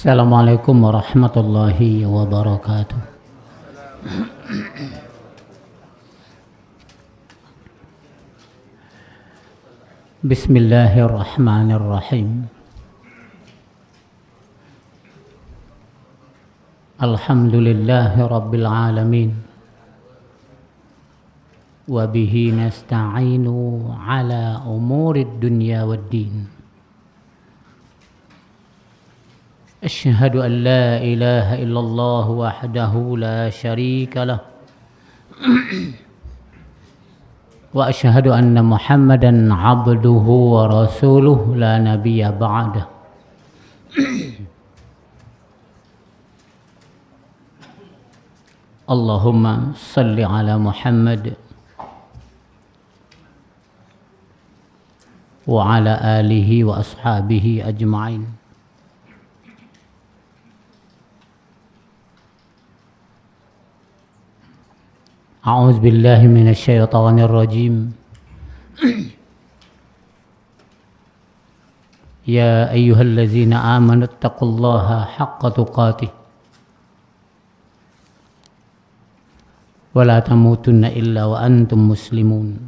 Assalamualaikum warahmatullahi wabarakatuh. Bismillahirrahmanirrahim. Alhamdulillahi rabbil alamin. Wa bihi nasta'inu ala umurid dunya waddin. Asyhadu an la ilaha illallah wahdahu la syarika lah. Wa asyhadu anna Muhammadan abduhu wa rasuluh la nabiyya ba'dah. Allahumma salli ala Muhammad wa ala alihi wa ashabihi ajma'in. A'udzu billahi minasy syaithanir rajim. Ya ayyuhallazina amanu taqullaha haqqa tuqatih wa la tamutunna illa wa antum muslimun.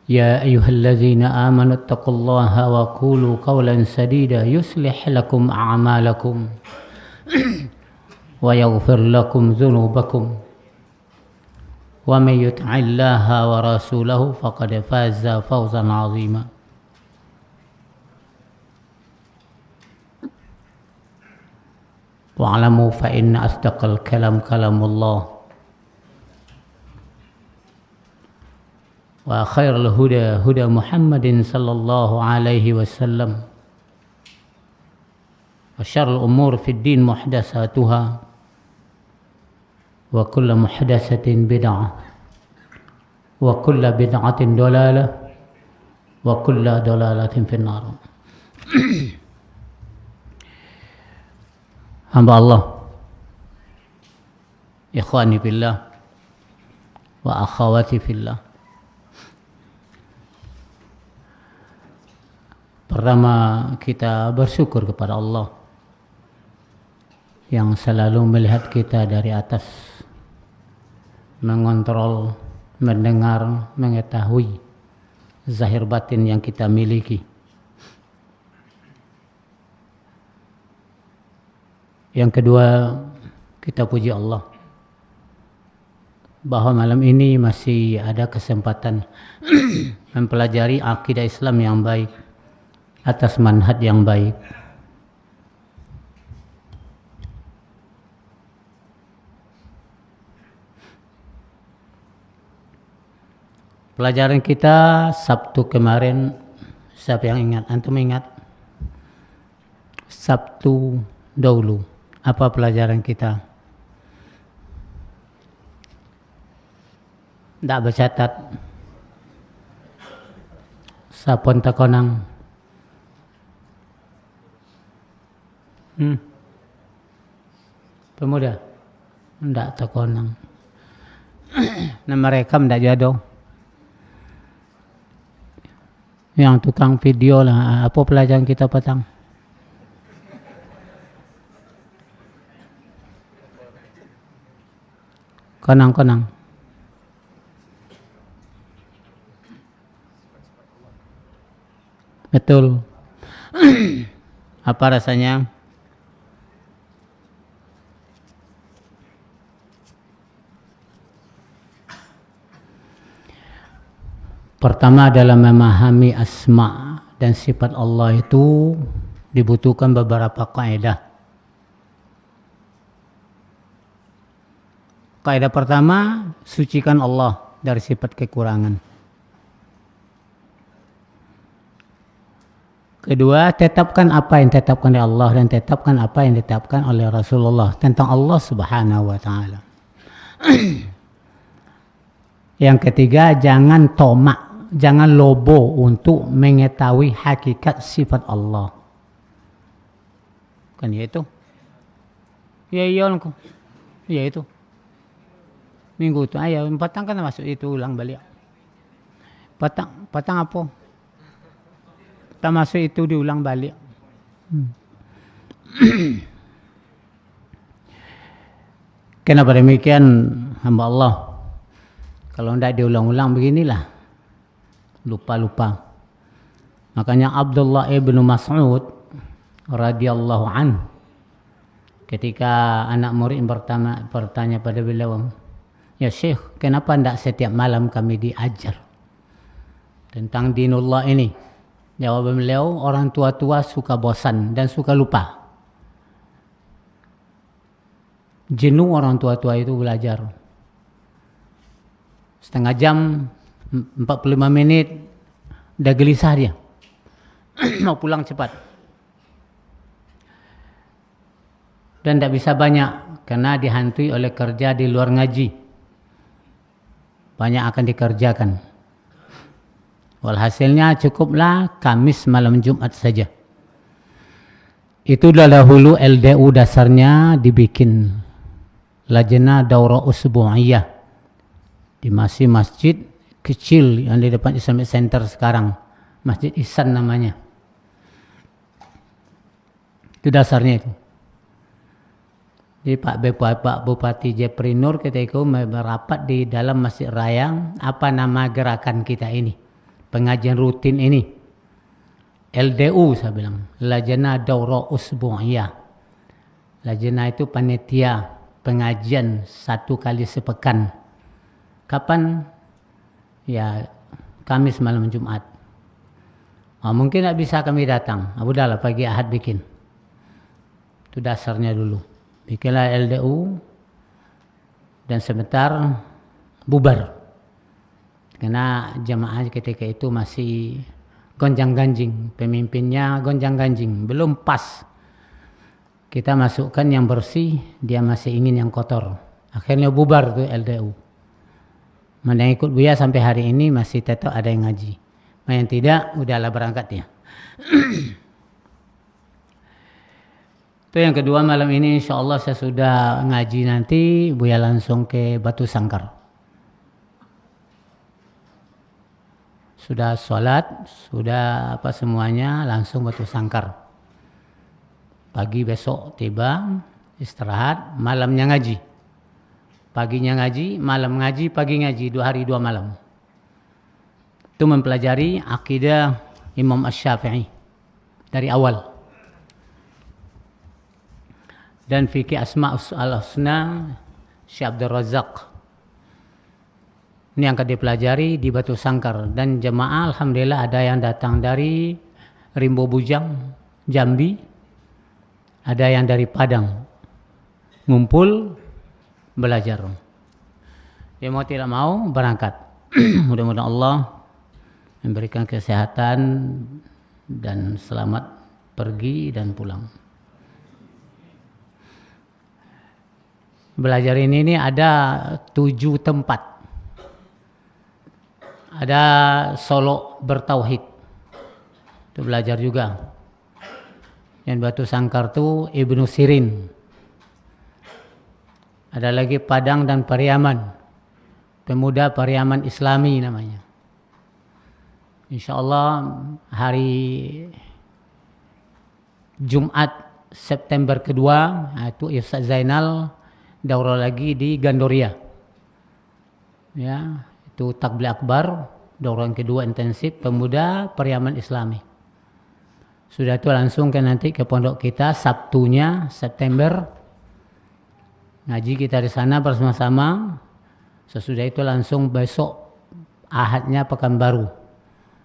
Ya ayyuhallazina amanu taqullaha wa qulu qawlan sadida yuslih lakum a'malakum wa yaghfir lakum dhunubakum wa may yuti'illaha wa rasulahu faqad faza fawzan 'azima. Wa'lamu fa inna asdaqal kalam kalamullah wa khairal huda huda Muhammadin sallallahu alaihi wasallam wa syarrul umur fid din muhdatsatuha wa kullu muhdatsatin bid'ah wa kullu bid'atin dalalah wa kullu dalalatin finnar. Hamba Allah, ikhwani fillah wa akhawati fillah. Pertama kita bersyukur kepada Allah yang selalu melihat kita dari atas, mengontrol, mendengar, mengetahui zahir batin yang kita miliki. Yang kedua, kita puji Allah bahwa malam ini masih ada kesempatan mempelajari akidah Islam yang baik atas manhaj yang baik. Pelajaran kita Sabtu kemarin, siapa yang ingat? Antum ingat? Sabtu dahulu, apa pelajaran kita? Tak bercatat. Sapon takonang. Pemuda? Tidak takonang. Nah, mereka tidak jodoh. Yang tukang video lah. Apa pelajaran kita petang? Konang-konang. Betul. Apa rasanya? Pertama adalah memahami asma dan sifat Allah itu dibutuhkan beberapa kaidah. Kaidah pertama, sucikan Allah dari sifat kekurangan. Kedua, tetapkan apa yang ditetapkan oleh Allah dan tetapkan apa yang ditetapkan oleh Rasulullah tentang Allah Subhanahu wa taala. Yang ketiga, jangan tomak, jangan lobo untuk mengetahui hakikat sifat Allah. Kan ya itu? Ya iya kok. Ya itu. Minggu itu ayo patang kan masuk itu ulang balik. Patang apa? termasuk itu diulang balik. Kenapa demikian hamba Allah? Kalau tidak diulang-ulang beginilah, lupa-lupa. Makanya Abdullah ibn Mas'ud radhiyallahu an, ketika anak murid bertanya pada beliau, ya Syekh, kenapa tidak setiap malam kami diajar tentang dinullah ini? Jawab beliau, orang tua-tua suka bosan dan suka lupa. Jenuh orang tua-tua itu belajar. Setengah jam, 45 menit, udah gelisah dia. Mau pulang cepat. Dan tidak bisa banyak, karena dihantui oleh kerja di luar ngaji. Banyak akan dikerjakan. Walhasilnya cukuplah Kamis malam Jumat saja. Itu dahulu LDU dasarnya dibikin. Lajnah Daurah Usbu'iyah di masjid kecil yang di depan Islamic Center sekarang, Masjid Ihsan namanya. Itu dasarnya itu. Jadi Pak Bupati Jepri Nur ketika itu merapat di dalam Masjid Raya, apa nama gerakan kita ini, pengajian rutin ini, LDU saya bilang, Lajnah Daurah Usbu'iyah. Lajnah itu panitia pengajian 1 kali sepekan. Kapan? Ya Kamis malam Jumat. Mungkin tak bisa kami datang. Udahlah pagi Ahad bikin. Itu dasarnya dulu. Bikinlah LDU dan sebentar bubar. Karena jamaah ketika itu masih gonjang-ganjing. Pemimpinnya gonjang-ganjing. Belum pas. Kita masukkan yang bersih, dia masih ingin yang kotor. Akhirnya bubar tuh LDU. Mana yang ikut Buya sampai hari ini masih tetap ada yang ngaji. Mana yang tidak, udahlah berangkat ya. Itu yang kedua, malam ini insya Allah saya sudah ngaji, nanti Buya langsung ke Batu Sangkar. Sudah sholat, sudah apa semuanya, langsung Batu Sangkar. Pagi besok tiba, istirahat, malamnya ngaji. Paginya ngaji, malam ngaji, pagi ngaji, 2 hari 2 malam. Itu mempelajari akidah Imam Asy-Syafi'i dari awal. Dan fikih Asma' al-Husna Syekh Abdul Razak. Ini yang akan dipelajari di Batu Sangkar. Dan jemaah alhamdulillah ada yang datang dari Rimbo Bujang, Jambi. Ada yang dari Padang, ngumpul, belajar. Ya mau tidak mau berangkat. Mudah-mudahan Allah memberikan kesehatan dan selamat pergi dan pulang. Belajar ini ada 7 tempat. Ada Solo bertauhid, itu belajar juga. Yang Batu Sangkar itu Ibnu Sirin. Ada lagi Padang dan Pariaman, pemuda Pariaman Islami namanya. Insya Allah hari Jumat September kedua, itu Ustaz Zainal daurah lagi di Gandoria. Ya, itu Takbir Akbar, daurah yang kedua intensif pemuda Pariaman Islami. Sudah itu langsung nanti ke pondok kita Sabtunya September. Ngaji kita di sana bersama-sama. Sesudah itu langsung besok Ahadnya Pekanbaru.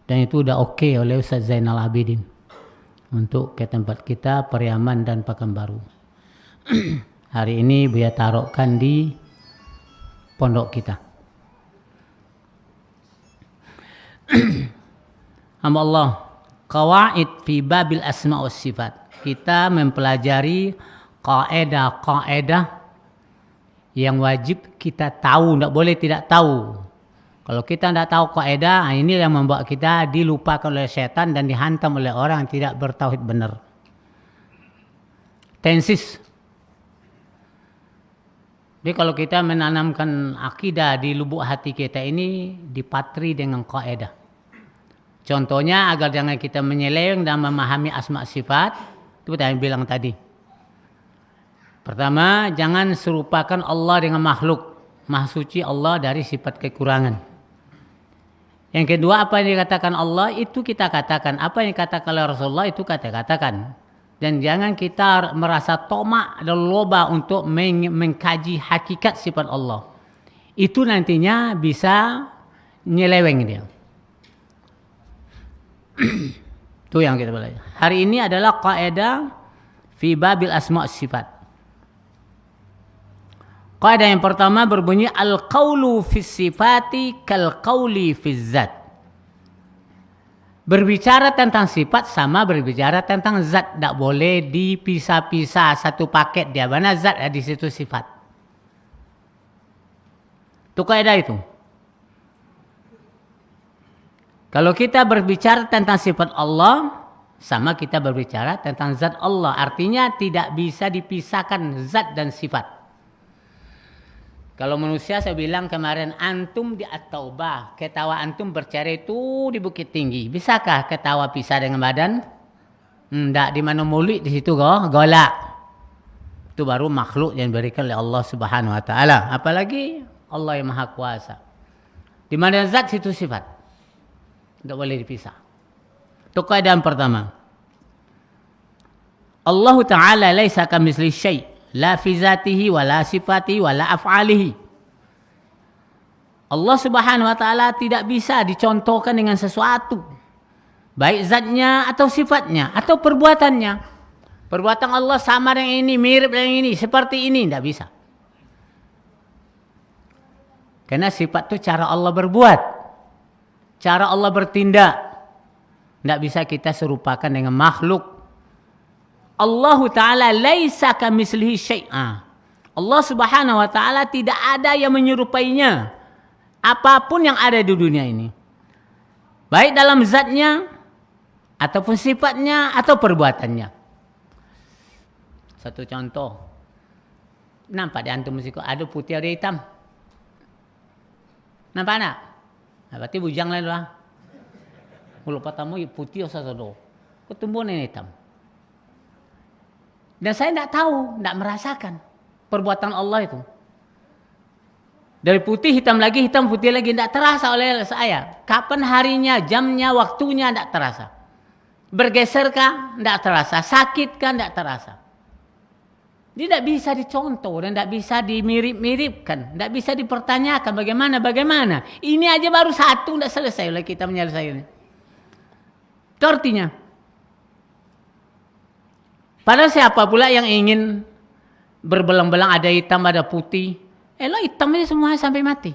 Dan itu udah oke oleh Ustaz Zainal Abidin. Untuk ke tempat kita Pariaman dan Pekanbaru. Hari ini Buya taruhkan di pondok kita. Hamba Allah, qawaid fi babil asma' was sifat. Kita mempelajari kaidah-kaidah yang wajib kita tahu, tidak boleh tidak tahu. Kalau kita tidak tahu kaidah, ini yang membuat kita dilupakan oleh setan dan dihantam oleh orang yang tidak bertauhid benar. Tensis. Jadi kalau kita menanamkan akidah di lubuk hati kita ini dipatri dengan kaidah. Contohnya agar jangan kita menyeleweng dan memahami asma sifat, itu yang bilang tadi. Pertama, jangan serupakan Allah dengan makhluk. Maha suci Allah dari sifat kekurangan. Yang kedua, apa yang dikatakan Allah itu kita katakan. Apa yang dikatakan oleh Rasulullah itu kita katakan. Dan jangan kita merasa tomak dan loba untuk mengkaji hakikat sifat Allah. Itu nantinya bisa nyeleweng dia. Itu yang kita belajar. Hari ini adalah kaidah fi babil asma' sifat. Kaidah yang pertama berbunyi al-qaulu fis sifati kal qauli fiz zat. Berbicara tentang sifat sama berbicara tentang zat, tidak boleh dipisah-pisah satu paket dia. Mana zat di situ sifat. Itu kaidah itu. Kalau kita berbicara tentang sifat Allah, sama kita berbicara tentang zat Allah. Artinya tidak bisa dipisahkan zat dan sifat. Kalau manusia saya bilang kemarin antum di At-Taubah, ketawa antum bercerai itu di Bukit Tinggi. Bisakah ketawa pisah dengan badan? Tidak, di mana mulut di situ golak. Itu baru makhluk yang diberikan oleh Allah Subhanahu wa taala. Apalagi Allah yang Maha Kuasa. Di mana zat situ sifat. Tidak boleh dipisah. Itu kaidah yang pertama. Allah Ta'ala laisa kamitsli syai'. La fi zatihi wa la sifatihi wa la af'alihi. Allah Subhanahu wa taala tidak bisa dicontohkan dengan sesuatu. Baik zatnya atau sifatnya atau perbuatannya. Perbuatan Allah sama dengan ini, mirip dengan ini, seperti ini, tidak bisa. Karena sifat itu cara Allah berbuat. Cara Allah bertindak. Tidak bisa kita serupakan dengan makhluk. Allah Ta'ala laisa kamitslihi syai'a. Allah Subhanahu wa taala tidak ada yang menyerupainya. Apapun yang ada di dunia ini. Baik dalam zatnya ataupun sifatnya atau perbuatannya. Satu contoh. Nampak di antum musik ada putih ada hitam. Nampak tak? Nah, berarti bujang lah lah. Mulut pertama putih atau sesuatu. Ketumbuhan ini hitam. Dan saya tidak tahu, tidak merasakan perbuatan Allah itu. Dari putih hitam lagi, hitam putih lagi, tidak terasa oleh saya. Kapan harinya, jamnya, waktunya tidak terasa. Bergeserkah? Tidak terasa. Sakitkah? Tidak terasa. Dia tidak bisa dicontoh dan tidak bisa dimirip-miripkan. Tidak bisa dipertanyakan bagaimana. Ini aja baru satu, tidak selesai oleh kita menyelesaikannya. Itu artinya. Padahal siapa pula yang ingin berbelang-belang ada hitam, ada putih. Lo hitam aja semua sampai mati.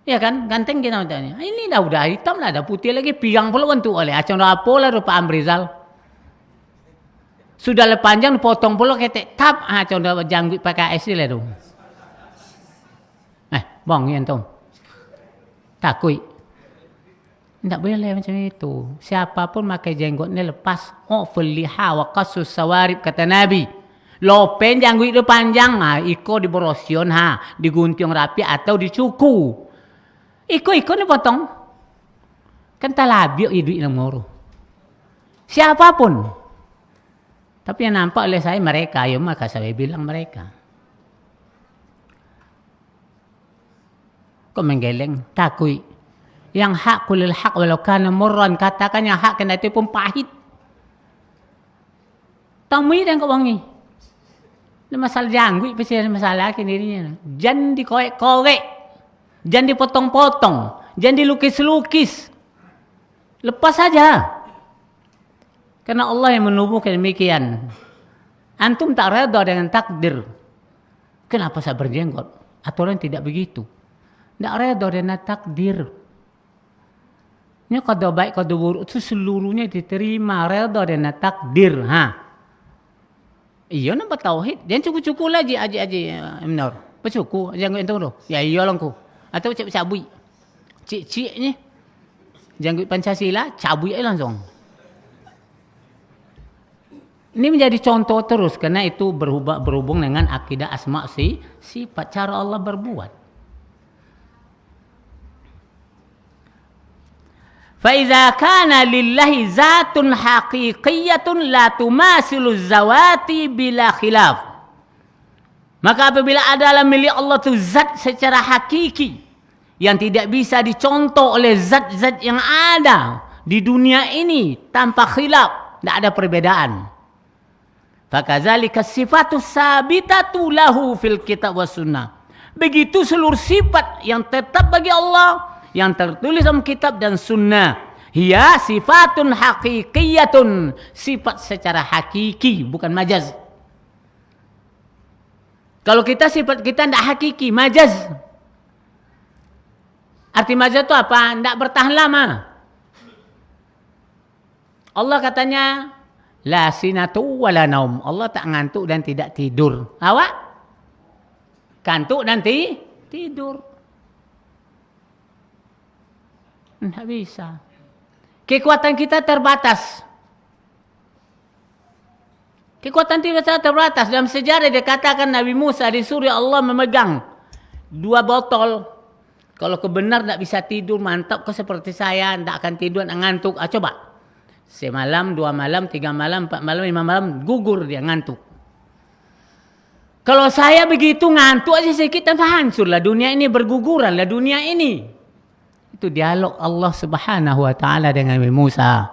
Ya kan? Ganteng kita matanya. Ini udah hitam lah, ada putih lagi. Piang pula untuk oleh acang rapo lah rupa Amrizal. Sudah panjang potong pula ketek tap. Acang dah janggut PKS ni lah tu. Bang yang tu. Takui. Tidak boleh macam itu. Siapapun pakai jenggotnya lepas. U'ful liha wa qassus sawarib kata Nabi. Lopen janggut itu panjang. Iko diberosion digunting rapi atau dicuku. Iko ni potong. Kan talabiok hidup yang muru. Siapapun. Tapi yang nampak oleh saya mereka. Ya maka saya bilang mereka. Kok menggeleng? Takui. Yang hak kulil hak walau kana murran, katakan yang hak kena itu pun pahit. Tamui dan kewangi. Ini masalah janggut pasti masalah dirinya. Jangan dikorek-korek. Jangan dipotong-potong. Jangan dilukis-lukis. Lepas saja. Karena Allah yang menubuhkan demikian. Antum tak reda dengan takdir. Kenapa saya berjenggot? Aturan tidak begitu. Tak reda dengan takdir. Ini kada baik kada buruk itu seluruhnya diterima reda dengan takdir. Iya nampak tauhid. Jangan cukup-cukup lah aji benar. Bercukup jangan itu tu. Ya iya langku. Atau cabui. Cik-ciknya. Janggut Pancasila cabui aja langsung. Ini menjadi contoh terus karena itu berhubung dengan akidah asma sifat cara Allah berbuat. فَإِذَا كَانَ لِلَّهِ ذَاتٌ حَقِيقِيَّةٌ لَا تُمَاثِلُ الزَّوَاتِ بِلَا خِلَافٍ. Maka apabila adalah milik Allah itu zat secara hakiki yang tidak bisa dicontoh oleh zat-zat yang ada di dunia ini tanpa khilaf, tidak ada perbedaan. Fakadzalika sifatus sabitatu lahu fil kitab was sunnah. Begitu seluruh sifat yang tetap bagi Allah yang tertulis dalam kitab dan sunnah. Hiya sifatun haqiqiyatun, sifat secara hakiki, bukan majaz. Kalau kita sifat kita tidak hakiki, majaz. Arti majaz itu apa? Tidak bertahan lama. Allah katanya la sinatu wala naum. Allah tak ngantuk dan tidak tidur. Awak kantuk dan tidur. Tidak bisa. Kekuatan kita terbatas. Kekuatan kita terbatas. Dalam sejarah dikatakan Nabi Musa disuruh Allah memegang 2 botol. Kalau kau benar tidak bisa tidur, mantap kau seperti saya, tidak akan tidur, ngantuk. Coba. Semalam, 2 malam, 3 malam, 4 malam, 5 malam, gugur dia ngantuk. Kalau saya begitu ngantuk aja sedikit, tanpa hancurlah dunia ini, berguguranlah dunia ini. Itu dialog Allah Subhanahu wa taala dengan Nabi Musa.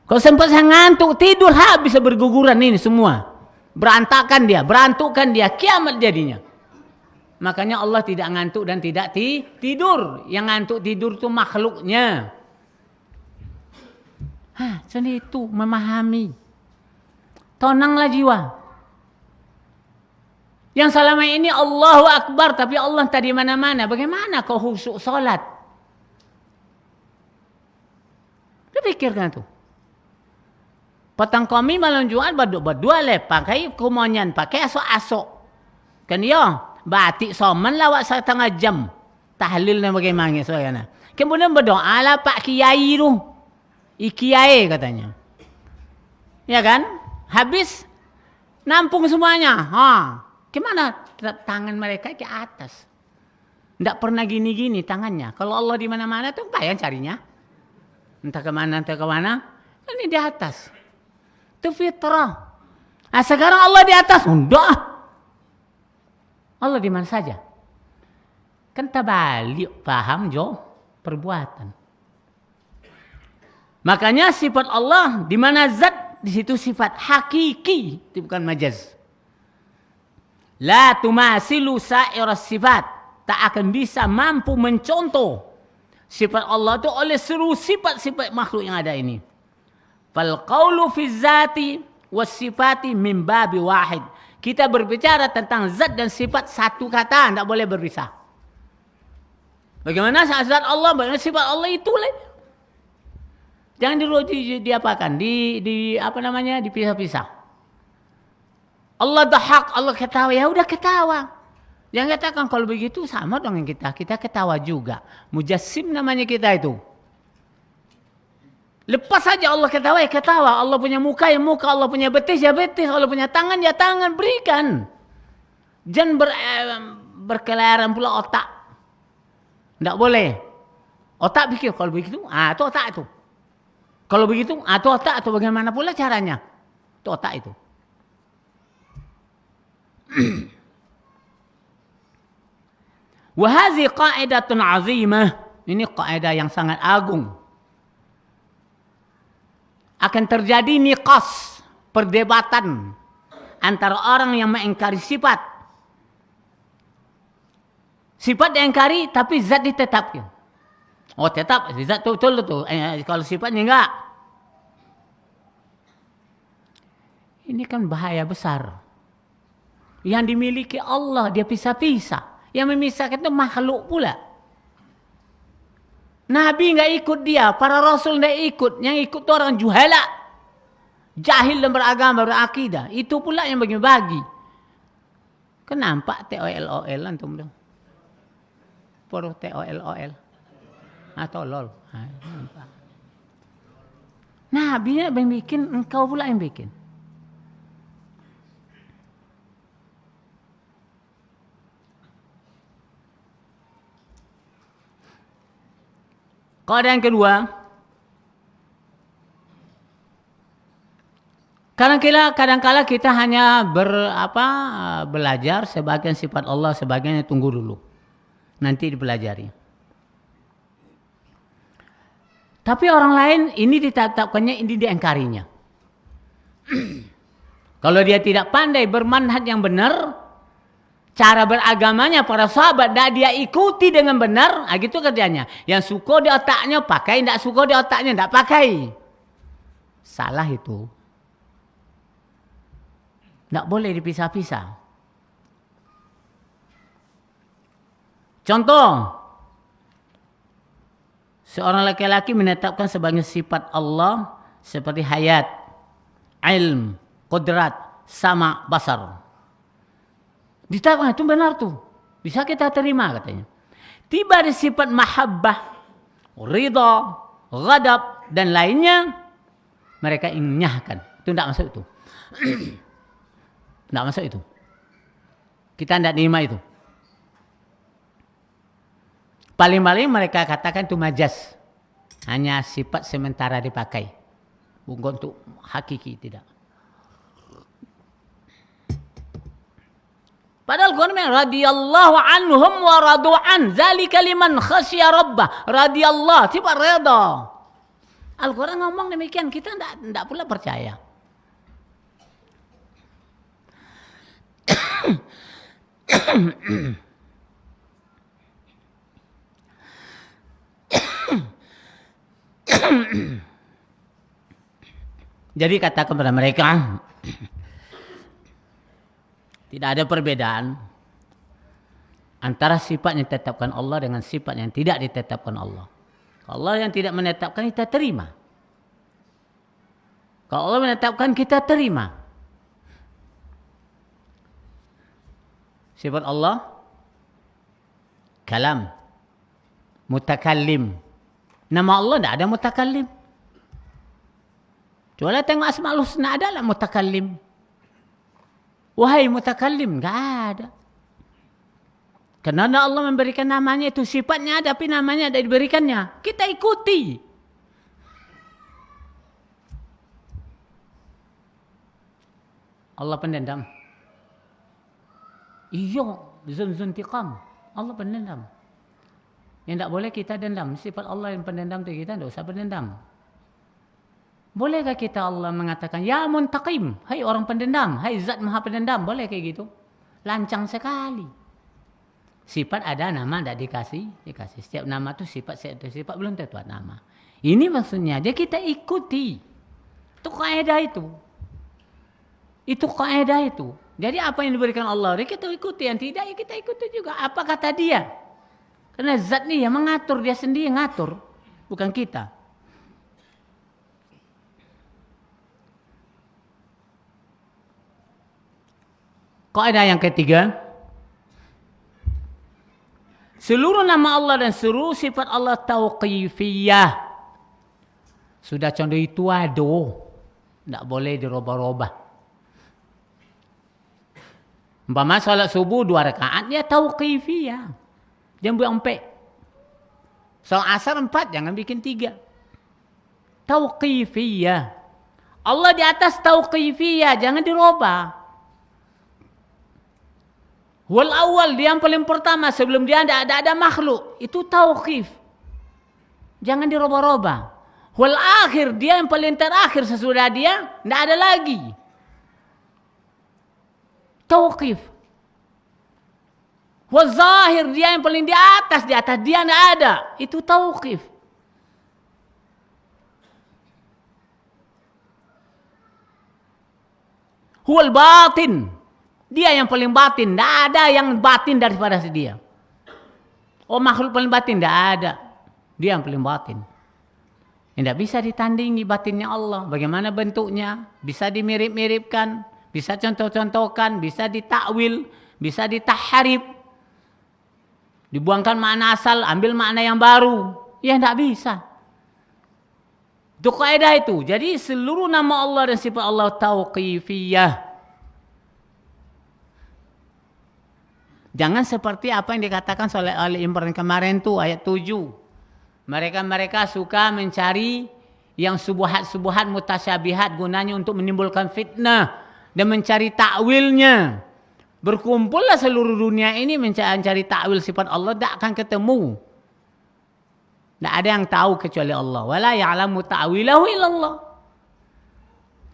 Kalau sempat saya ngantuk, tidur habis berguguran ini semua. Berantakan dia, berantukan dia, kiamat jadinya. Makanya Allah tidak ngantuk dan tidak tidur. Yang ngantuk tidur itu makhluknya. Jadi itu memahami. Tenanglah jiwa. Yang selama ini Allahu Akbar, tapi Allah tadi mana-mana. Bagaimana kau khusyuk salat? Pikirkan tuh. Petang kami malam Jumat berdua le pakai kumonyan, pakai asok-asok. Kan ya, batik soman lawak 1/2 jam. Tahlil dan bagaimana soalnya. Kemudian berdoa lah Pak Kiai tu. Ikiai katanya. Ya kan? Habis nampung semuanya. Gimana tangan mereka ke atas? Tidak pernah gini-gini tangannya. Kalau Allah di mana-mana tuh bayang carinya. Entah kemana. Ini di atas. Itu fitrah. Nah sekarang Allah di atas. Enggak. Allah di mana saja. Kan terbalik. Paham Jo? Perbuatan. Makanya sifat Allah di mana zat, di situ sifat hakiki. Itu bukan majaz. La tumasilu sa'iras sifat. Tak akan bisa mampu mencontoh sifat Allah itu oleh seluruh sifat-sifat makhluk yang ada ini. Fal qawlu fi zati was sifati min babi wahid. Kita berbicara tentang zat dan sifat satu kata, tidak boleh berpisah. Bagaimana zat Allah, bagaimana sifat Allah itu jangan diapakan, dipisah-pisah. Allah dahak, Allah ketawa, ya udah ketawa. Jangan katakan kalau begitu sama dengan kita ketawa juga. Mujassim namanya kita itu. Lepas saja Allah ketawa, ya ketawa. Allah punya muka, ya muka. Allah punya betis, ya betis. Allah punya tangan, ya tangan. Berikan. Jangan berkeliaran pula otak. Tidak boleh. Otak pikir, kalau begitu, itu otak itu. Kalau begitu, itu otak. Atau bagaimana pula caranya. Itu otak itu. Wahazi qa'idatun azimah. Ini kaidah yang sangat agung. Akan terjadi niqas, perdebatan antara orang yang mengingkari sifat. Sifat diingkari tapi zat ditetapkan. Oh tetap, zat itu betul tuh. Kalau sifatnya enggak. Ini kan bahaya besar. Yang dimiliki Allah dia pisah-pisah. Yang memisahkan itu makhluk pula. Nabi enggak ikut dia, para rasul enggak ikut. Yang ikut itu orang juhala. Jahil dan beragama, berakidah. Itu pula yang bagi-bagi. Kan nampak TOL antum dong. Poruh TOL. Atau lol. Nampak. Nabi yang bikin, engkau pula yang bikin. Kaidah yang kedua, Kadang-kala kita hanya belajar sebagian sifat Allah, sebagiannya tunggu dulu. Nanti dipelajari. Tapi orang lain ini ditetapkannya, ini diingkarinya. Kalau dia tidak pandai bermanhaj yang benar, cara beragamanya para sahabat, dia ikuti dengan benar, gitu kerjanya. Yang suka di otaknya pakai, tidak suka di otaknya tidak pakai. Salah itu. Tidak boleh dipisah-pisah. Contoh, seorang laki-laki menetapkan sebagai sifat Allah seperti hayat, ilm, qudrat, sama, basar. Ditetapkan itu benar tuh. Bisa kita terima katanya. Tiba di sifat mahabbah, ridha, ghadab dan lainnya, mereka ingnyahkan. Itu tidak masuk itu. Tidak masuk itu. Kita tidak terima itu. Paling-paling mereka katakan itu majas. Hanya sifat sementara dipakai. Bukan untuk hakiki, tidak. Padahal Quran radhiyallahu anhum wa radu an zalika liman khasya rabbah. Radhiyallahu sifat redha. Al-Quran ngomong demikian, kita tidak pula percaya. Jadi katakan kepada mereka, tidak ada perbedaan antara sifat yang ditetapkan Allah dengan sifat yang tidak ditetapkan Allah. Kalau Allah yang tidak menetapkan, kita terima. Kalau Allah menetapkan, kita terima. Sifat Allah, kalam, mutakallim. Nama Allah tidak ada mutakallim. Coba tengok Asmaul Husna, adalah mutakallim. Wahai mutakallim, enggak ada. Karena Allah memberikan namanya, itu sifatnya ada, tapi namanya ada diberikannya. Kita ikuti. Allah pendendam. Iya, zuntiqam. Allah pendendam. Yang tidak boleh kita dendam. Sifat Allah yang pendendam itu kita tidak usah pendendam. Bolehkah kita Allah mengatakan, ya muntaqim, hai orang pendendam, hai zat maha pendendam, boleh kayak gitu? Lancang sekali. Sifat ada, nama tidak dikasih. Setiap nama itu sifat belum tentu nama. Ini maksudnya, jadi kita ikuti. Itu kaidah itu. Itu kaidah itu. Jadi apa yang diberikan Allah, kita ikuti. Yang tidak, ya kita ikuti juga. Apa kata dia? Karena zat ini yang mengatur, dia sendiri yang ngatur. Bukan kita. Kaidah yang ketiga, seluruh nama Allah dan seluruh sifat Allah tauqifiyah. Sudah contoh itu ada, tidak boleh dirubah-rubah. Umpama salat subuh 2 rakaat, ya tauqifiyah. Jangan buat 4. Salat asar 4, jangan bikin 3. Tauqifiyah. Allah di atas tauqifiyah, jangan dirubah. Wal awal, dia yang paling pertama, sebelum dia tidak ada makhluk. Itu tauqif. Jangan dirubah-rubah. Wal akhir, dia yang paling terakhir, sesudah dia tidak ada lagi. Tauqif. Wal zahir, dia yang paling di atas dia tidak ada. Itu tauqif. Wal batin, dia yang paling batin, tidak ada yang batin daripada dia. Oh, makhluk paling batin, tidak ada. Dia yang paling batin. Tidak bisa ditandingi batinnya Allah. Bagaimana bentuknya? Bisa dimirip-miripkan, bisa contoh-contohkan, bisa ditakwil, bisa ditahrif. Dibuangkan makna asal, ambil makna yang baru. Ya tidak bisa. Itu kaidah itu. Jadi seluruh nama Allah dan sifat Allah tauqifiyah. Jangan seperti apa yang dikatakan oleh Ali Imran kemarin tuh ayat 7. Mereka suka mencari Yang subuhat-subuhat mutasyabihat gunanya untuk menimbulkan fitnah dan mencari takwilnya. Berkumpullah seluruh dunia ini mencari takwil sifat Allah, tak akan ketemu. Tak ada yang tahu kecuali Allah. Wala ya'lamu ta'wilahu illallah.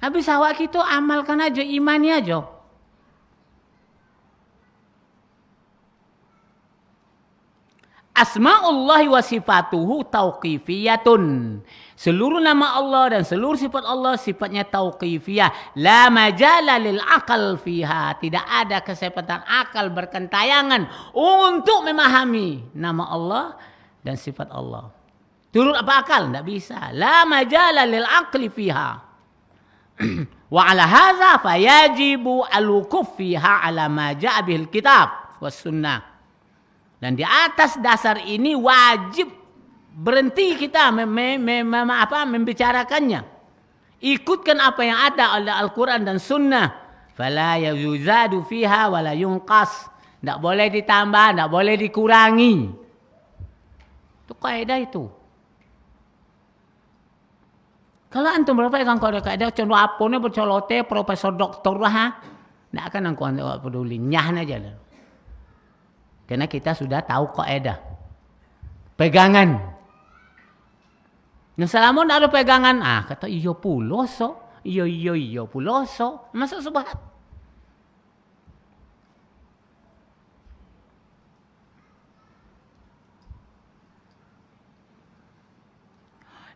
Habis awak kita amalkan aja, imani aja. Asma'ullahi wa sifatuhu tauqifiyatun. Seluruh nama Allah dan seluruh sifat Allah sifatnya tauqifiyah. La majala lil aqal fiha. Tidak ada kesempatan akal berkentayangan untuk memahami nama Allah dan sifat Allah. Turut apa akal? Tidak bisa. La majala lil aqli fiha. Wa ala hadza fayajibu al-wuquf fiha ala ma ja'a bihil kitab was sunnah. Dan di atas dasar ini wajib berhenti kita membicarakannya. Ikutkan apa yang ada oleh Al-Quran dan Sunnah. Fala yuzadu fiha wala yunqas. Tidak boleh ditambah, tidak boleh dikurangi. Itu kaidah itu. Kalau antum berpegang kaidah contoh apa ni bercolote profesor doktor lah, tidak akan angkuan peduli, nyah aja dah. Karena kita sudah tahu kaidah. Pegangan. Yang salamun ada pegangan. Kata iyo puloso. Iyo puloso. Masa subhat.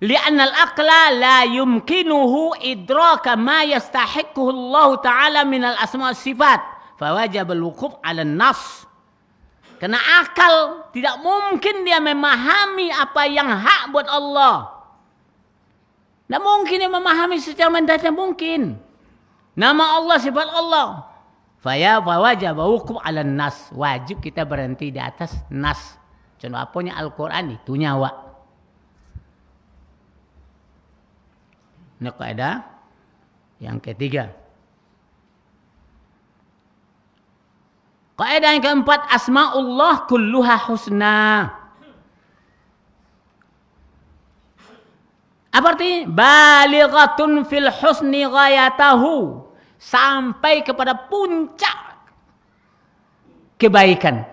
Li'anna al-aqla la yumkinuhu idraka ma yastahiquhu Allah Ta'ala minal asma' sifat. Fawajab al-wuquf 'ala an-nas. Karena akal tidak mungkin dia memahami apa yang hak buat Allah. Tidak mungkin dia memahami secara mendadak, mungkin. Nama Allah, sifat Allah. Fawajib wuquf 'ala nas. Wajib kita berhenti di atas nas. Contoh apanya Al-Quran itu nyawa. Ini kaidah yang ketiga. Kaidah yang keempat, asma'ullah kulluha husna. Apa artinya? Balighatun fil husni ghayatahu. Sampai kepada puncak kebaikan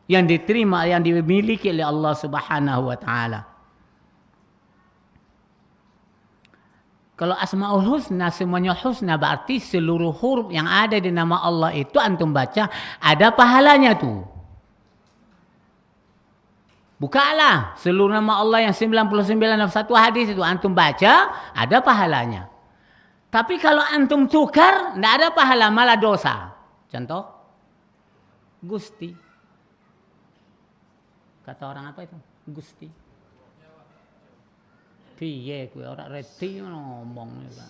yang diterima, yang dimiliki oleh Allah Subhanahu wa Ta'ala. Kalau asma'ul husna semuanya husna, berarti seluruh huruf yang ada di nama Allah itu antum baca ada pahalanya tuh. Bukalah seluruh nama Allah yang 99 dalam satu hadis itu antum baca ada pahalanya. Tapi kalau antum tukar tidak ada pahala, malah dosa. Contoh Gusti. Kata orang apa itu? Gusti. Piye kue orang reti ngomong juga.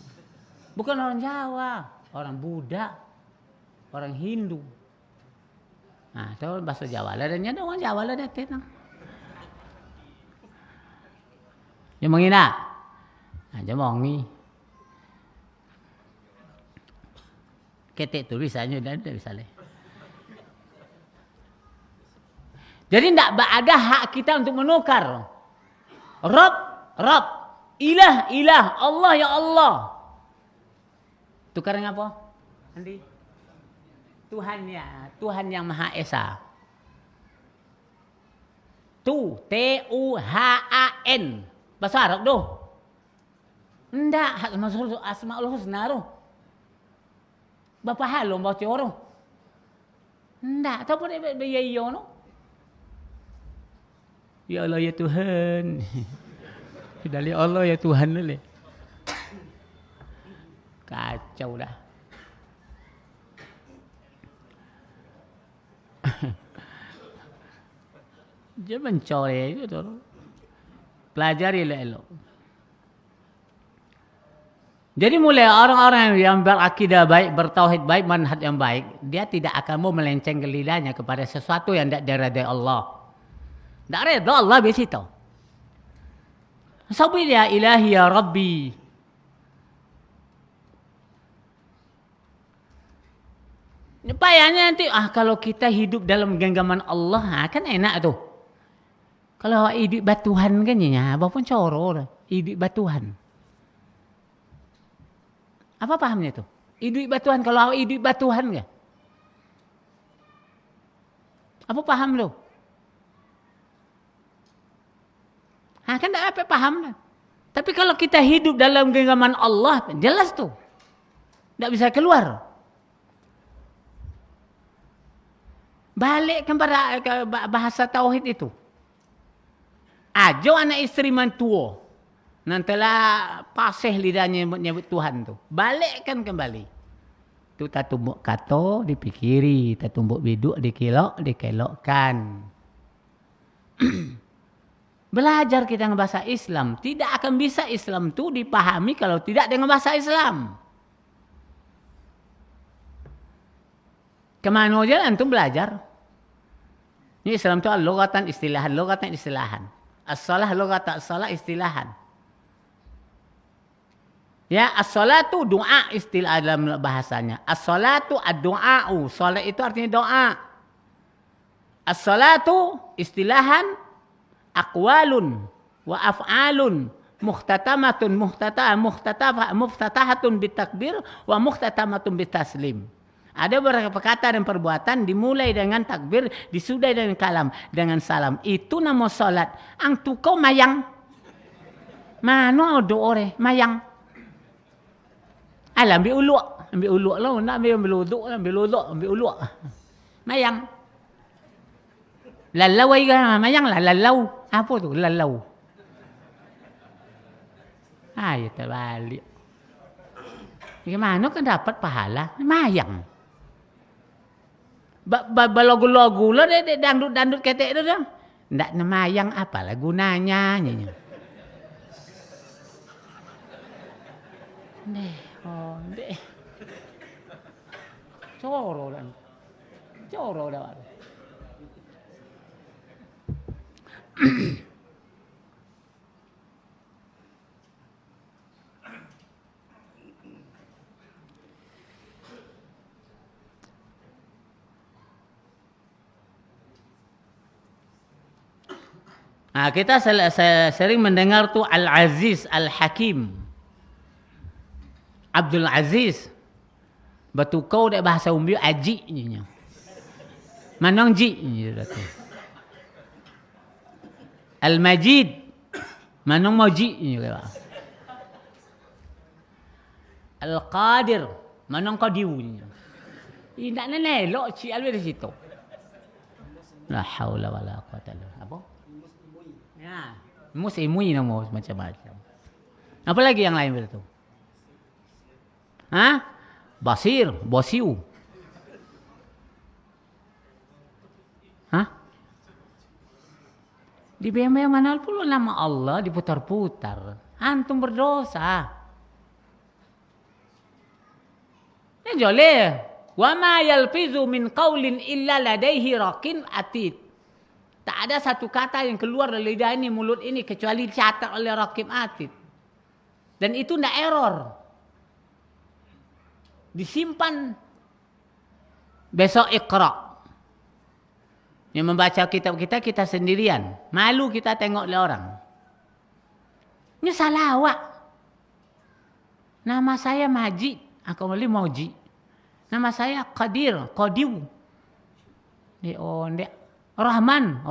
Bukan orang Jawa, orang Buddha, orang Hindu. Nah, itu bahasa Jawa lah, dan ada orang Jawa lah dete nang. Yang menghina, aja mongi. Ketik tulisannya dan tidak bisa leh. Jadi tidak ada hak kita untuk menukar. Rob, ilah, Allah ya Allah. Tukar dengan apa? Nanti Tuhan yang Maha Esa. Tuhan. Bahasa Arab doh. Enggak, maksud Asmaul Husna roh. Bapak halom baca orang. Enggak, tahu apa dia iyo no? Ya Allah ya Tuhan. Dari Allah ya Tuhan lele. Kacau dah. Dia mencore itu tuh. Pelajari elok. Jadi mulai orang-orang yang berakidah baik, bertauhid baik, manhaj yang baik, dia tidak akan mau melenceng ke lidahnya kepada sesuatu yang tidak diridai Allah. Tidak reda Allah biasa itu. Sabbi ya ilahi ya Rabbi. Payahnya nanti kalau kita hidup dalam genggaman Allah kan enak tuh. Kalau hidup batuhan kan ya, apapun coro hidup batuhan. Apa pahamnya itu? Hidup batuhan. Kalau hidup batuhan nggak? Apa paham lo? Kan tidak apa paham lah. Tapi kalau kita hidup dalam genggaman Allah, jelas tuh. Tidak bisa keluar. Balik kepada bahasa tauhid itu. Ajo anak istri mentua. Nantilah pasih lidahnya nyebut Tuhan tuh. Balikkan kembali. Itu tak tumbuk kato dipikiri, tak tumbuk biduk dikelokkan. Belajar kita dengan bahasa Islam. Tidak akan bisa Islam itu dipahami kalau tidak dengan bahasa Islam. Kemana aja antum belajar? Ini Islam itu logatan istilahan. As-salah logatan, as-salah istilahan. Ya, as-salatu doa istilah dalam bahasanya. As-salatu ad-du'a'u. Salat itu artinya doa. As-salatu istilahan aqwalun wa af'alun muftatahatun bitakbir wa muhtatamatun bitaslim. Ada beberapa kata dan perbuatan dimulai dengan takbir, disudahi dengan kalam, dengan salam. Itu nama salat. Ang tukau mayang. Mano do ore mayang. Alah ambil uluk lah, nak ambil uluk. Mayang. Lalau aja mayang lah, lalau. Apa tu lalau? Ya terbalik. Gimana kan dapat pahala? Mayang. Balagu-lagu lah deh dangdut ketek tu dah. Ndak mayang apalah gunanya nyanyi. Deh. Coro dah. Kita sering mendengar tuh Al-Aziz, Al-Hakim. Abdul Aziz. Batu kau dah bahasa umbi aji nya. Manong ji Al-Majid. Manong moji nya. Al-Qadir. Manong qadiu nya. Indak nelok ci alwe di situ. La haula wala quwata illa billah. Apa? Ya, imui nama macam-macam. Apa lagi yang lain begitu? Basir, bosiu. Di BMB mana pun nama Allah diputar-putar. Antum berdosa. Ini joleh. Wa ma yalfizu min qaulin illa ladaihi raqin atid. Tak ada satu kata yang keluar dari lidah ini, mulut ini, kecuali dicatat oleh raqib atid. Dan itu tidak error. Disimpan. Besok Iqra. Yang membaca kitab kita sendirian. Malu kita tengok oleh orang. Ini salah awak. Nama saya Majid. Aku boleh Moji. Nama saya Qadir. Qadiu. Rahman.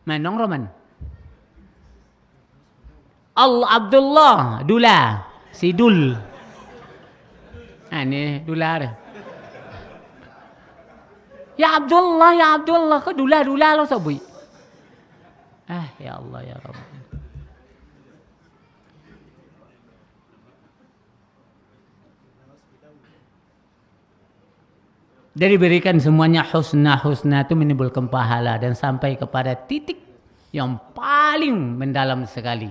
Manong Rahman. Abdullah. Dula. Sidul. Ini Dula dia. Ya Abdullah. Kau Dula lo sabui. Ya Allah ya Rabbi. Jadi berikan semuanya husna itu menimbulkan pahala dan sampai kepada titik yang paling mendalam sekali.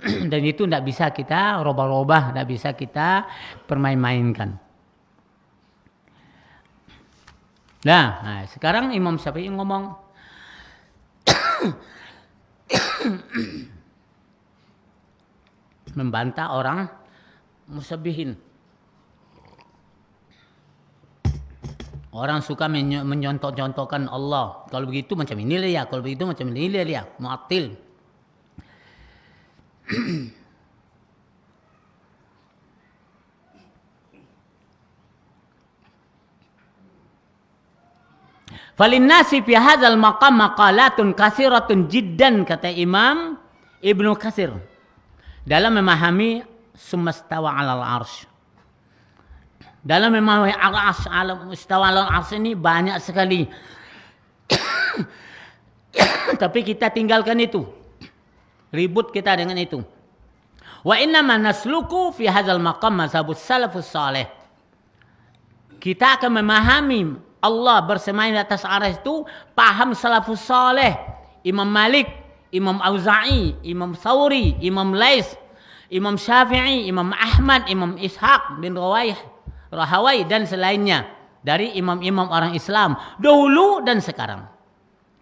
Dan itu tidak bisa kita robah-robah, tidak bisa kita permain-mainkan. Nah, sekarang Imam Syafi'i ngomong membantah orang musabbihin. Orang suka menyontok-contohkan Allah. Kalau begitu macam ini lah ya, kalau begitu macam ini lah ya, mu'attil. Falinnasi fi hadzal maqam maqalatun katsiratun jiddan, kata Imam Ibnu Katsir dalam memahami sumastawa 'alal arsy. Dalam memahami al-arsy, alam istawa 'alal arsy ini banyak sekali. Tapi kita tinggalkan itu. Ribut kita dengan itu. Wa inna ma nasluku fi hadzal maqam mazhabus salafus salih. Kita akan memahami Allah bersemayam di atas arsy itu paham salafus salih. Imam Malik, Imam Auza'i, Imam Thawri, Imam Lais, Imam Syafi'i, Imam Ahmad, Imam Ishaq bin Rahawai dan selainnya dari imam-imam orang Islam dahulu dan sekarang.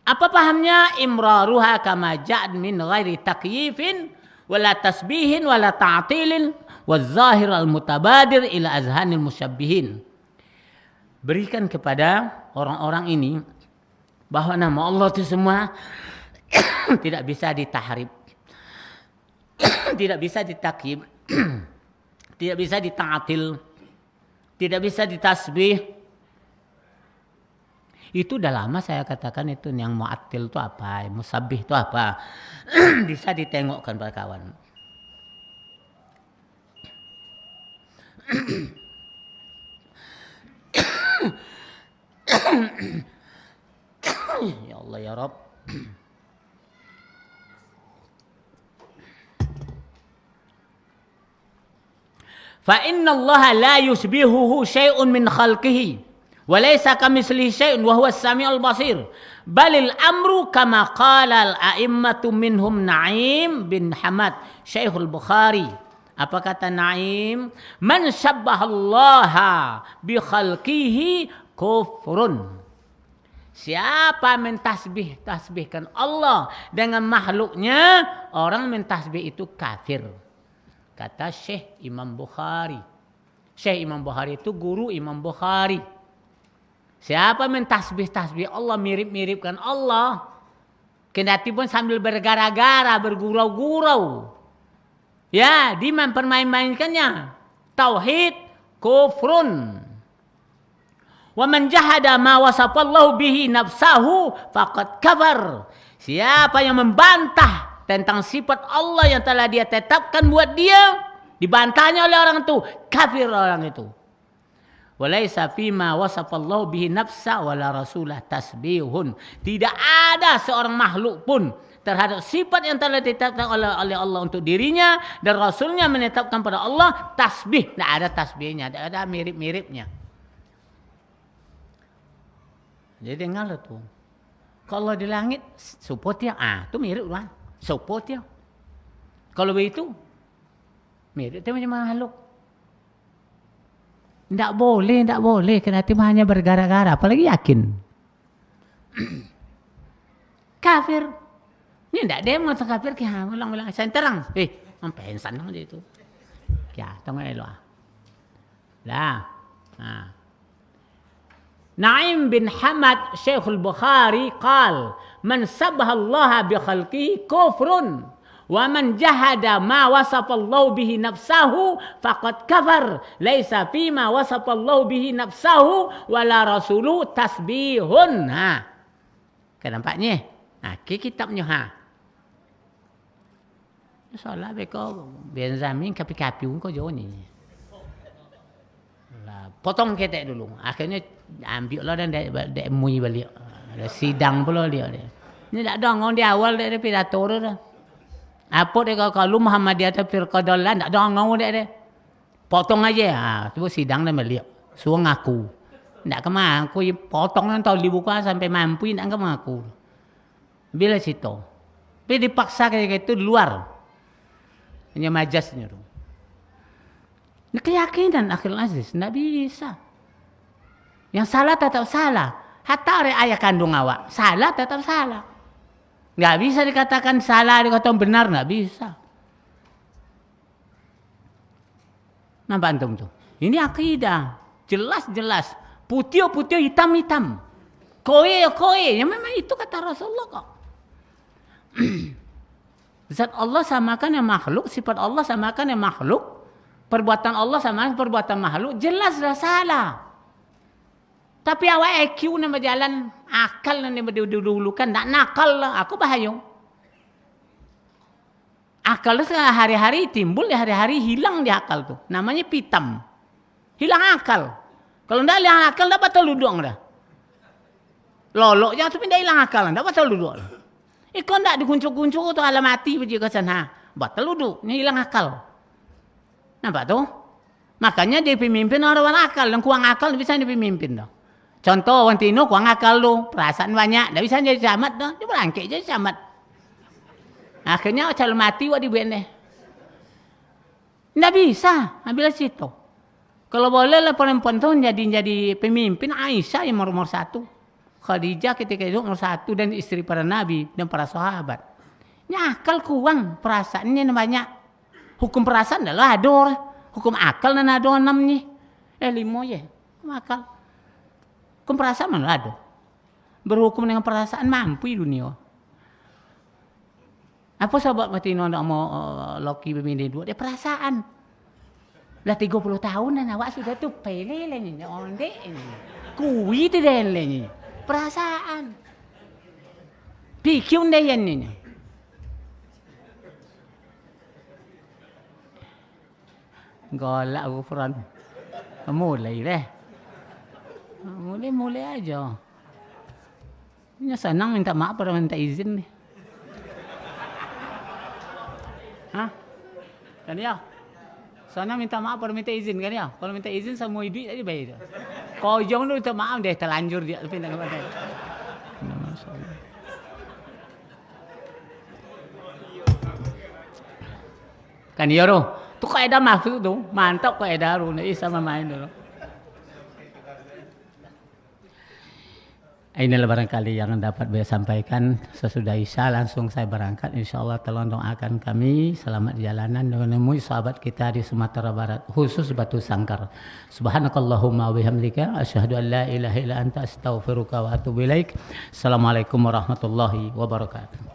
Apa pahamnya? Imraruha kama ja'ad min ghairi takyifin wala tasbihin wala ta'tilin waz-zahir al-mutabadir ila azhanil musyabbihin. Berikan kepada orang-orang ini bahwa nama Allah itu semua tidak bisa ditahrif, tidak bisa ditakyif, tidak bisa dita'til, tidak bisa ditasbih. Itu udah lama saya katakan itu yang mu'attil itu apa, musabbih itu apa. Bisa ditengokkan para kawan. Ya Allah ya Rabb. Fa inna Allah la yushbihuhu syai'un min khalqihi wa laysa kamitslihi syai'un wa huwas samiul basir. Balil amru kama qala al-a'immatu minhum Na'im bin Hamad Syekhul Bukhari. Apa kata Na'im? Man syabbahallaha bi khalqihi kufrun. Siapa mentasbihkan Allah dengan makhluknya, orang mentasbih itu kafir. Kata Syekh Imam Bukhari. Syekh Imam Bukhari itu guru Imam Bukhari. Siapa mentasbih Allah, mirip-miripkan Allah, kendati pun sambil bergara-gara, bergurau-gurau, ya, dipermain-mainkannya. Tauhid kufrun. Wa man jahada ma wasafallahu bihi nafsahu faqad kafar. Siapa yang membantah tentang sifat Allah yang telah dia tetapkan buat dia, dibantahnya oleh orang itu, kafir orang itu. Walaysa fima wasafallahu bihi nafsa wala rasulah tasbihun. Tidak ada seorang makhluk pun terhadap sifat yang telah ditetapkan oleh Allah untuk dirinya dan Rasulnya menetapkan pada Allah tasbih. Tidak ada tasbihnya, tidak ada mirip-miripnya. Jadi dengar tuh. Kalau di langit support ya, itu mirip lah. Support ya. Kalau begitu mirip itu macam makhluk. Tidak boleh. Kena timah hanya bergara-gara. Apalagi yakin. Kafir. Ini tidak ada yang mengatakan kafir. Kaya ulang-ulang. Saya terang. Mempensan nama dia itu. Kaya, tengok elok. Dah. Na'im bin Hamad Syekhul Bukhari qal man sabbahallaha bi khalqihi kufrun wa man jahada ma wasafallahu bihi nafsahu faqad kafar laisa fi ma wasafallahu bihi nafsahu wala rasulu tasbihun. Kan nampaknya? Kitabnya soalnya beko Benjamin kapi-kapi kau jauh ni. Potong ketek dulu. Akhirnya ambil lah dan dia mui balik. Sidang pula dia. Ini tak dongong di awal dia pidato dah. Apa dia kalau Muhammadiyah atau Firqadalah tak dongong dia. Potong aja. Tu sidang dah balik. Suruh ngaku. Tak kemana aku potong yang tahu dibuka sampai mampu tak kemana. Bila situ. Tapi dipaksa kayak itu di luar. Hanya majasnya tu. Ini keyakinan akhir aziz, tidak bisa. Yang salah tetap salah. Hatta oleh ayah kandung awak, salah tetap salah. Nggak bisa dikatakan salah, dikatakan benar, nggak bisa. Nampak antum tuh? Ini akidah, jelas-jelas. Putih-putih, hitam-hitam. Koye, ya memang itu kata Rasulullah kok. Zat Allah samakan yang makhluk, sifat Allah samakan yang makhluk. Perbuatan Allah sama perbuatan makhluk jelaslah salah. Tapi awak IQ nama jalan akal nanti didulukan, tak nakal lah, aku bahaya. Akal itu hari-hari timbul, hari-hari hilang di akal tuh. Namanya pitam. Hilang akal. Kalau ndak hilang akal, ndak batal luduk dah. Loloknya tapi ndak hilang akal, ndak batal luduk. Kau ndak dikuncuk-kuncuk tu alam mati begitu ke sana. Batal luduk, ni hilang akal. Nampak tu? Makanya dia pemimpin orang akal, yang kurang akal bisa dia pemimpin dah. Contoh orang Tino kurang akal tu, perasaan banyak, tak bisa jadi camat dah, dia berangkit jadi camat. Akhirnya calon mati wak dibuat deh. Tak bisa, ambil situ. Kalau boleh lah perempuan tu jadi pemimpin, Aisyah yang nomor 1. Khadijah ketika itu nomor 1 dan istri para nabi dan para sahabat. Ini akal kurang, perasaannya banyak. Hukum perasaan adalah ada. Hukum akal dan ada 6 ni. 5 je, akal. Hukum perasaan mana ada? Berhukum dengan perasaan mampu di dunia. Apa sahabat Matino nak mau Loki bermini dua? Dia perasaan. Lah 30 tahun dan awak sudah tu pele lah ni. Onde ni. Kui tu dah ni. Perasaan. Pikir dah yang ni. Golak aku peran. Mulai deh. Mulai aja. Ini senang minta maaf pada minta izin ni. Hah? Kan ya? Senang minta maaf pada minta izin kan ya? Kalau minta izin semua duit tadi baik. Kau jangan lu minta maaf deh terlanjur dia tapi tak apa. Kan ya roh. Tu kaedah mahfuz tu, mantap kaedah roh ni sama main dulu. Inilah barangkali yang dapat saya sampaikan. Sesudah Isya langsung saya berangkat. InsyaAllah tolong doakan kami selamat jalanan dengan menemui sahabat kita di Sumatera Barat, khusus Batu Sangkar. Subhanakallahumma wabihamdika asyhadu an la ilaha illa anta astaghfiruka wa atubu ilaik. Assalamualaikum warahmatullahi wabarakatuh.